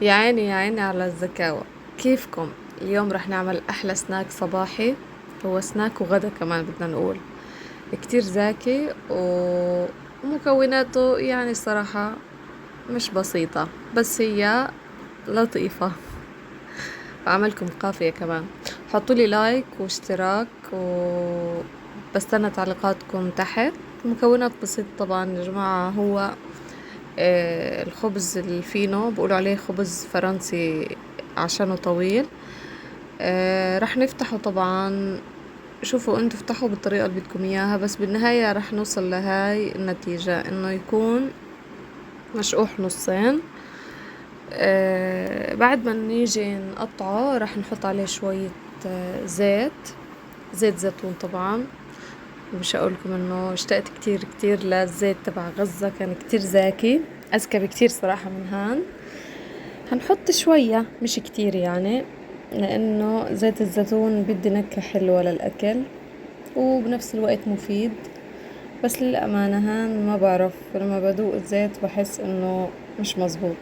يا عيني يا عيني على الذكاوة. كيفكم؟ اليوم رح نعمل أحلى سناك صباحي. هو سناك وغدا كمان بدنا نقول. كتير زاكي ومكوناته يعني صراحة مش بسيطة، بس هي لطيفة. بعملكم قافية كمان. حطولي لايك واشتراك بستنى تعليقاتكم تحت. المكونات بسيطة طبعا يا جماعة. هو الخبز الفينو بقولوا عليه خبز فرنسي عشانه طويل. رح نفتحه طبعا. شوفوا انتوا افتحوا بالطريقة اللي بدكم اياها، بس بالنهاية رح نوصل لهاي النتيجة انه يكون مشقوح نصين. بعد ما نيجي نقطعه رح نحط عليه شوية زيت. زيت زيتون طبعا. مش هقولكم انه اشتقت كتير كتير للزيت تبع غزة، كان كتير زاكي، اذكى بكتير صراحة من هان. هنحط شوية مش كتير يعني، لانه زيت الزيتون بدي نكهة حلوة للاكل وبنفس الوقت مفيد. بس للأمانة هان ما بعرف، لما بدوق الزيت بحس انه مش مزبوط.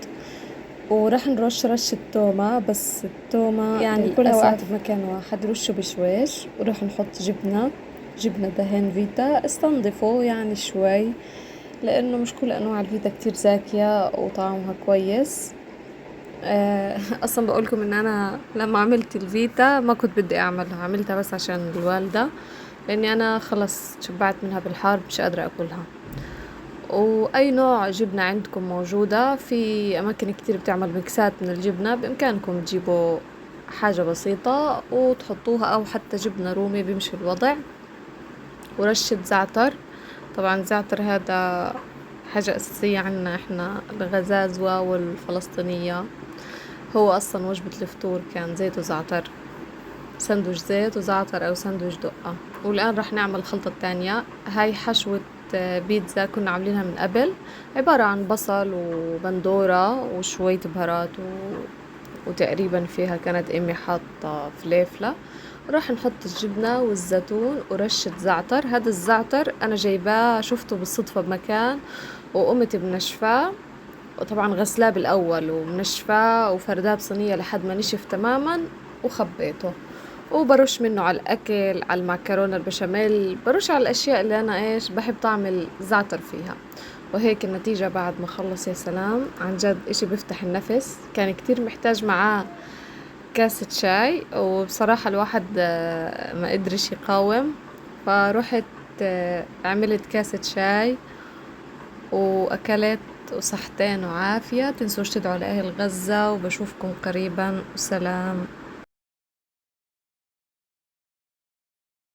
وراح نرش رشة تومة، بس التومة يعني كلها وقعت بمكان واحد. رشه بشويش وراح نحط جبنة دهن فيتا. استنضفه يعني شوي، لأنه مش كل أنواع الفيتا كتير زاكية وطعمها كويس. أصلا بقولكم إن أنا لما عملت الفيتا ما كنت بدي أعملها، عملتها بس عشان الوالدة، لأني أنا خلص شبعت منها بالحار مش قادرة أكلها. واي نوع جبنة عندكم موجودة، في اماكن كتير بتعمل ميكسات من الجبنة، بامكانكم تجيبوا حاجة بسيطة وتحطوها، او حتى جبنة رومي بيمشي الوضع. ورشة زعتر. طبعا الزعتر هذا حاجة اساسية عنا احنا الغزازوة والفلسطينية. هو اصلا وجبة الفطور كان زيت وزعتر، سندويش زيت وزعتر او سندويش دقة. والان رح نعمل الخلطة التانية. هاي حشوة بيتزا كنا عاملينها من قبل، عبارة عن بصل وبندورة وشوية بهارات وتقريبا فيها كانت امي حاطة فليفلة. وراح نحط الجبنة والزيتون ورشة زعتر. هذا الزعتر انا جايباه شفته بالصدفة بمكان وقمت بنشفاه، وطبعا غسلاه بالاول ومنشفاه وفرداه بصينية لحد ما نشف تماما وخبيته. وبرش منه على الاكل، على المعكرونة البشاميل، برش على الاشياء اللي انا ايش بحب طعم الزعتر فيها. وهيك النتيجة بعد ما خلص. يا سلام عن جد اشي بيفتح النفس. كان كتير محتاج معاه كاسة شاي، وبصراحة الواحد ما قدرش يقاوم، فروحت عملت كاسة شاي واكلت. وصحتين وعافية. تنسوش تدعوا لأهل غزة، وبشوفكم قريبا، وسلام.